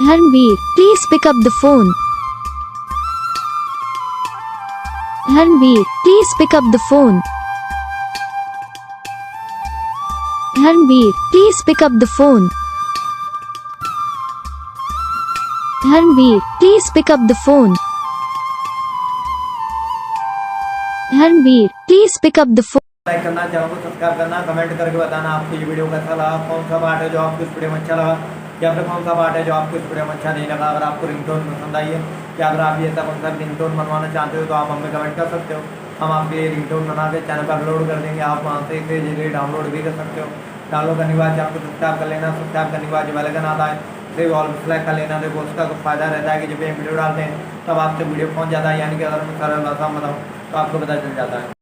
Dharmveer, please pick up the phone. Dharmveer, please pick up the phone. Dharmveer, please pick up the phone. Dharmveer, please pick up the phone. Dharmveer, please pick up the phone. Like करना, channel को subscribe करना, comment करके बताना आपको ये video कैसा लगा, कौन सा पार्ट है जो आपको इस वीडियो में अच्छा लगा, या फिर कौन सा पार्ट है जो आपको इस वीडियो में अच्छा नहीं लगा। अगर आपको रिंगटोन पसंद आई है या अगर आप ये ऐसा कौन सा रिंगटोन बनवाना चाहते हो तो आप हमें कमेंट कर सकते हो। हम आपके लिए रिंगटोन बना के चैनल पर अपलोड कर देंगे। आप वहाँ से इसे इजीली डाउनलोड भी कर सकते हो। डाउनलोड करने के बाद आपको सब्सक्राइब कर लेना, सब्सक्राइब करने के बाद जो बेल आइकन आता है उसे ऑल पर सेलेक्ट कर लेना। देखो उसका कुछ फ़ायदा रहता है कि जब हम वीडियो डालते हैं तब आपसे वीडियो पहुँच जाता है, यानी कि अगर मैं सरल भाषा में बताऊँ तो आपको पता चल जाता है।